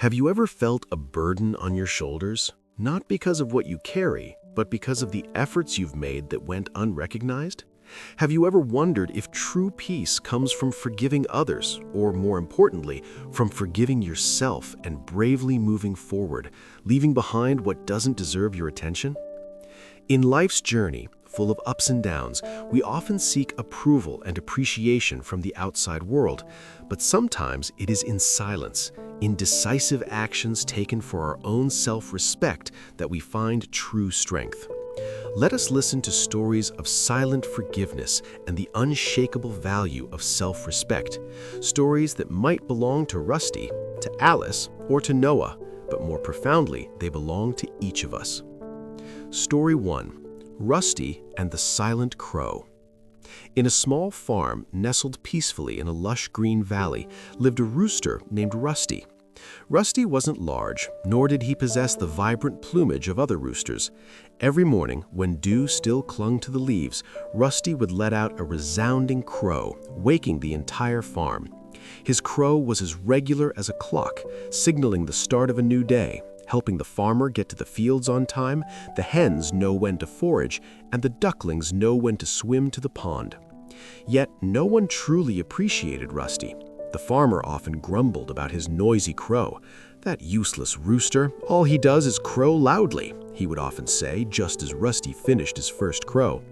Have you ever felt a burden on your shoulders? Not because of what you carry, but because of the efforts you've made that went unrecognized? Have you ever wondered if true peace comes from forgiving others, or more importantly, from forgiving yourself and bravely moving forward, leaving behind what doesn't deserve your attention? In life's journey, full of ups and downs, we often seek approval and appreciation from the outside world, but sometimes it is in silence, in decisive actions taken for our own self-respect that we find true strength. Let us listen to stories of silent forgiveness and the unshakable value of self-respect, stories that might belong to Rusty, to Alice, or to Noah, but more profoundly, they belong to each of us. Story 1. Rusty and the Silent Crow. In a small farm nestled peacefully in a lush green valley lived a rooster named Rusty. Rusty wasn't large, nor did he possess the vibrant plumage of other roosters. Every morning, when dew still clung to the leaves, Rusty would let out a resounding crow, waking the entire farm. His crow was as regular as a clock, signaling the start of a new day, helping the farmer get to the fields on time, the hens know when to forage, and the ducklings know when to swim to the pond. Yet no one truly appreciated Rusty. The farmer often grumbled about his noisy crow. "That useless rooster, all he does is crow loudly," he would often say, just as Rusty finished his first crow.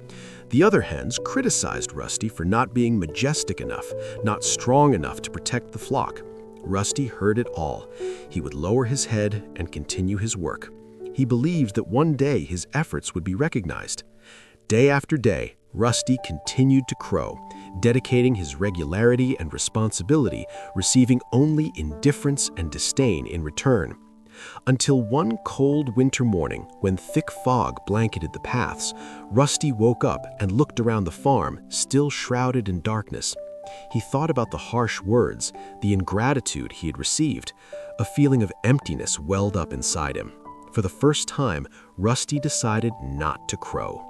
The other hens criticized Rusty for not being majestic enough, not strong enough to protect the flock. Rusty heard it all. He would lower his head and continue his work. He believed that one day his efforts would be recognized. Day after day, Rusty continued to crow, dedicating his regularity and responsibility, receiving only indifference and disdain in return. Until one cold winter morning, when thick fog blanketed the paths, Rusty woke up and looked around the farm, still shrouded in darkness. He thought about the harsh words, the ingratitude he had received. A feeling of emptiness welled up inside him. For the first time, Rusty decided not to crow.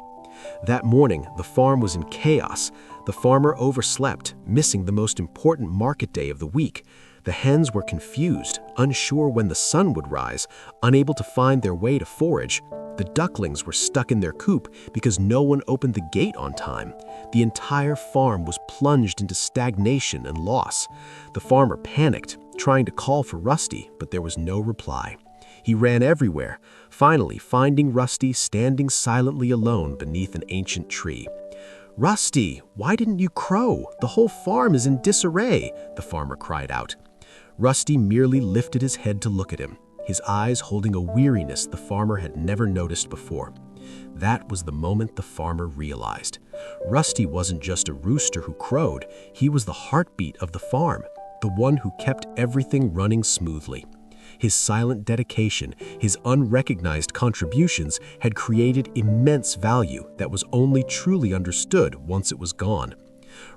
That morning, the farm was in chaos. The farmer overslept, missing the most important market day of the week. The hens were confused, unsure when the sun would rise, unable to find their way to forage. The ducklings were stuck in their coop because no one opened the gate on time. The entire farm was plunged into stagnation and loss. The farmer panicked, trying to call for Rusty, but there was no reply. He ran everywhere, finally finding Rusty standing silently alone beneath an ancient tree. "Rusty, why didn't you crow? The whole farm is in disarray," the farmer cried out. Rusty merely lifted his head to look at him, his eyes holding a weariness the farmer had never noticed before. That was the moment the farmer realized. Rusty wasn't just a rooster who crowed, he was the heartbeat of the farm, the one who kept everything running smoothly. His silent dedication, his unrecognized contributions had created immense value that was only truly understood once it was gone.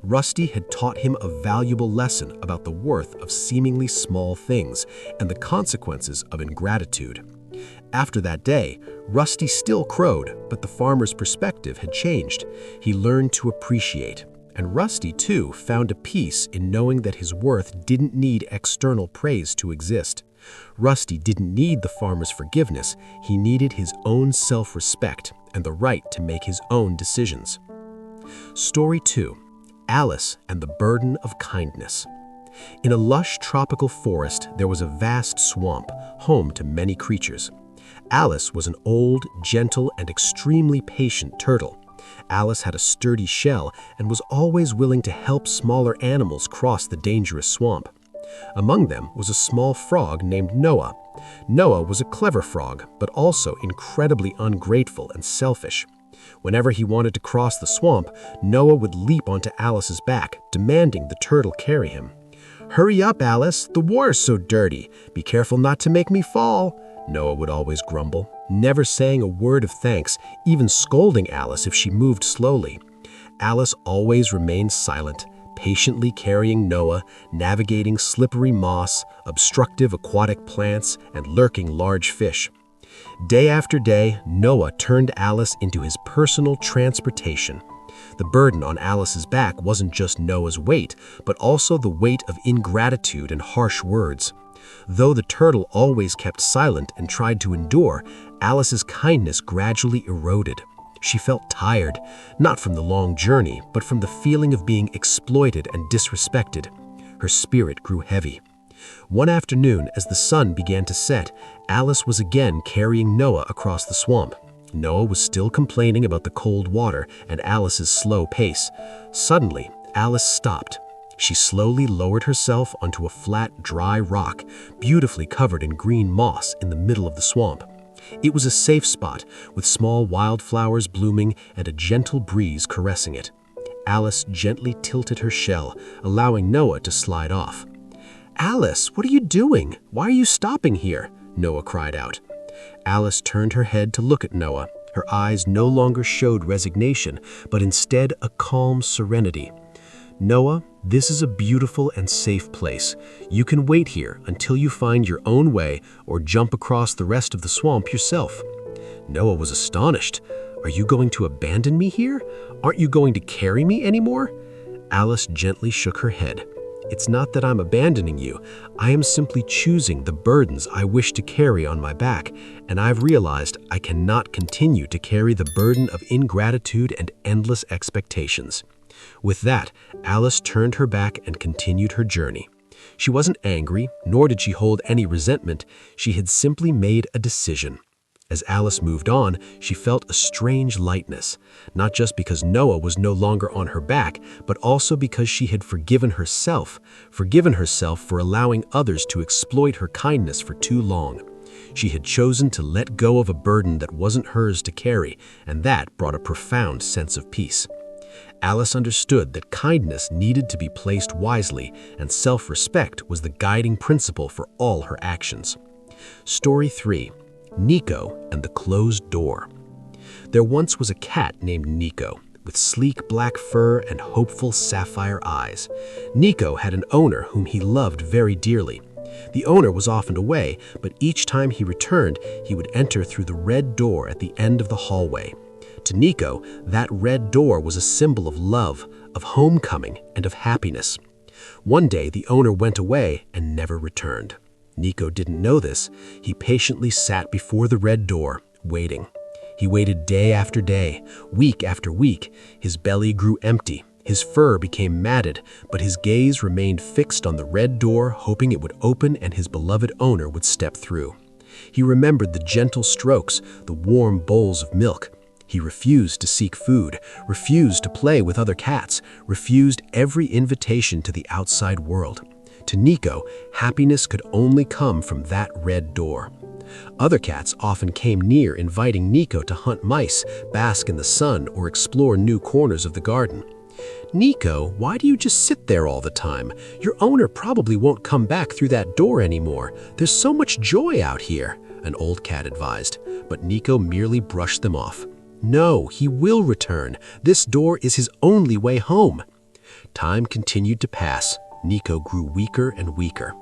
Rusty had taught him a valuable lesson about the worth of seemingly small things and the consequences of ingratitude. After that day, Rusty still crowed, but the farmer's perspective had changed. He learned to appreciate. And Rusty, too, found a peace in knowing that his worth didn't need external praise to exist. Rusty didn't need the farmer's forgiveness, he needed his own self-respect and the right to make his own decisions. Story 2. Alice and the Burden of Kindness. In a lush tropical forest, there was a vast swamp, home to many creatures. Alice was an old, gentle, and extremely patient turtle. Alice had a sturdy shell and was always willing to help smaller animals cross the dangerous swamp. Among them was a small frog named Noah. Noah was a clever frog, but also incredibly ungrateful and selfish. Whenever he wanted to cross the swamp, Noah would leap onto Alice's back, demanding the turtle carry him. "Hurry up, Alice, the water's so dirty. Be careful not to make me fall," Noah would always grumble, never saying a word of thanks, even scolding Alice if she moved slowly. Alice always remained silent, patiently carrying Noah, navigating slippery moss, obstructive aquatic plants, and lurking large fish. Day after day, Noah turned Alice into his personal transportation. The burden on Alice's back wasn't just Noah's weight, but also the weight of ingratitude and harsh words. Though the turtle always kept silent and tried to endure, Alice's kindness gradually eroded. She felt tired, not from the long journey, but from the feeling of being exploited and disrespected. Her spirit grew heavy. One afternoon, as the sun began to set, Alice was again carrying Noah across the swamp. Noah was still complaining about the cold water and Alice's slow pace. Suddenly, Alice stopped. She slowly lowered herself onto a flat, dry rock, beautifully covered in green moss in the middle of the swamp. It was a safe spot, with small wildflowers blooming and a gentle breeze caressing it. Alice gently tilted her shell, allowing Noah to slide off. "Alice, what are you doing? Why are you stopping here?" Noah cried out. Alice turned her head to look at Noah. Her eyes no longer showed resignation, but instead a calm serenity. "Noah, this is a beautiful and safe place. You can wait here until you find your own way or jump across the rest of the swamp yourself." Noah was astonished. "Are you going to abandon me here? Aren't you going to carry me anymore?" Alice gently shook her head. "It's not that I'm abandoning you. I am simply choosing the burdens I wish to carry on my back, and I've realized I cannot continue to carry the burden of ingratitude and endless expectations." With that, Alice turned her back and continued her journey. She wasn't angry, nor did she hold any resentment. She had simply made a decision. As Alice moved on, she felt a strange lightness, not just because Noah was no longer on her back, but also because she had forgiven herself for allowing others to exploit her kindness for too long. She had chosen to let go of a burden that wasn't hers to carry, and that brought a profound sense of peace. Alice understood that kindness needed to be placed wisely, and self-respect was the guiding principle for all her actions. Story 3. Nico and the Closed Door. There once was a cat named Nico, with sleek black fur and hopeful sapphire eyes. Nico had an owner whom he loved very dearly. The owner was often away, but each time he returned, he would enter through the red door at the end of the hallway. To Nico, that red door was a symbol of love, of homecoming, and of happiness. One day, the owner went away and never returned. Nico didn't know this. He patiently sat before the red door, waiting. He waited day after day, week after week. His belly grew empty. His fur became matted, but his gaze remained fixed on the red door, hoping it would open and his beloved owner would step through. He remembered the gentle strokes, the warm bowls of milk. He refused to seek food, refused to play with other cats, refused every invitation to the outside world. To Nico, happiness could only come from that red door. Other cats often came near, inviting Nico to hunt mice, bask in the sun, or explore new corners of the garden. "Nico, why do you just sit there all the time? Your owner probably won't come back through that door anymore. There's so much joy out here," an old cat advised, but Nico merely brushed them off. "No, he will return. This door is his only way home." Time continued to pass. Nico grew weaker and weaker.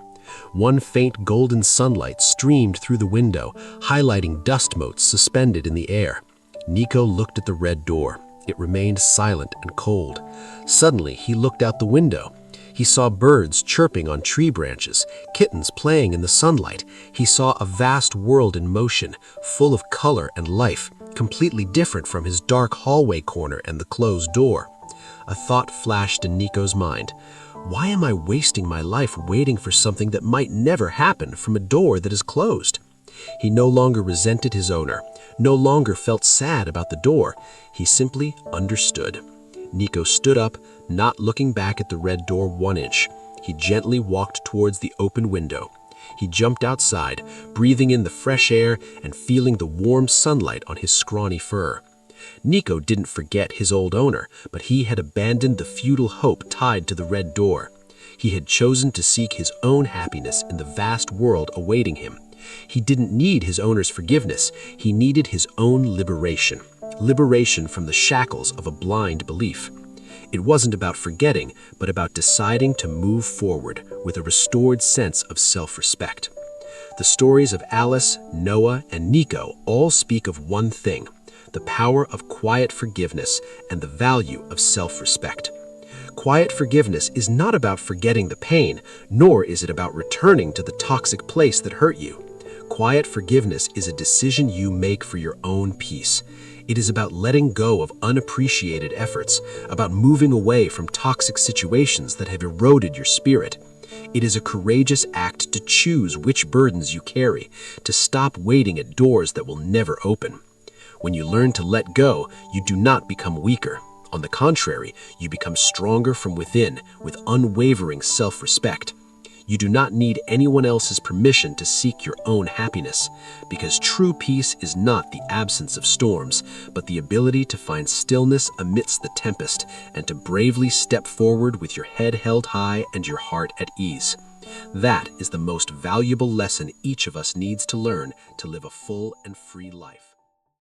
One faint golden sunlight streamed through the window, highlighting dust motes suspended in the air. Nico looked at the red door. It remained silent and cold. Suddenly, he looked out the window. He saw birds chirping on tree branches, kittens playing in the sunlight. He saw a vast world in motion, full of color and life, completely different from his dark hallway corner and the closed door. A thought flashed in Nico's mind. Why am I wasting my life waiting for something that might never happen from a door that is closed? He no longer resented his owner, no longer felt sad about the door. He simply understood. Nico stood up, not looking back at the red door 1 inch. He gently walked towards the open window. He jumped outside, breathing in the fresh air and feeling the warm sunlight on his scrawny fur. Nico didn't forget his old owner, but he had abandoned the futile hope tied to the red door. He had chosen to seek his own happiness in the vast world awaiting him. He didn't need his owner's forgiveness. He needed his own liberation. Liberation from the shackles of a blind belief. It wasn't about forgetting, but about deciding to move forward with a restored sense of self-respect. The stories of Alice, Noah, and Nico all speak of one thing: the power of quiet forgiveness and the value of self-respect. Quiet forgiveness is not about forgetting the pain, nor is it about returning to the toxic place that hurt you. Quiet forgiveness is a decision you make for your own peace. It is about letting go of unappreciated efforts, about moving away from toxic situations that have eroded your spirit. It is a courageous act to choose which burdens you carry, to stop waiting at doors that will never open. When you learn to let go, you do not become weaker. On the contrary, you become stronger from within, with unwavering self-respect. You do not need anyone else's permission to seek your own happiness, because true peace is not the absence of storms, but the ability to find stillness amidst the tempest, and to bravely step forward with your head held high and your heart at ease. That is the most valuable lesson each of us needs to learn to live a full and free life.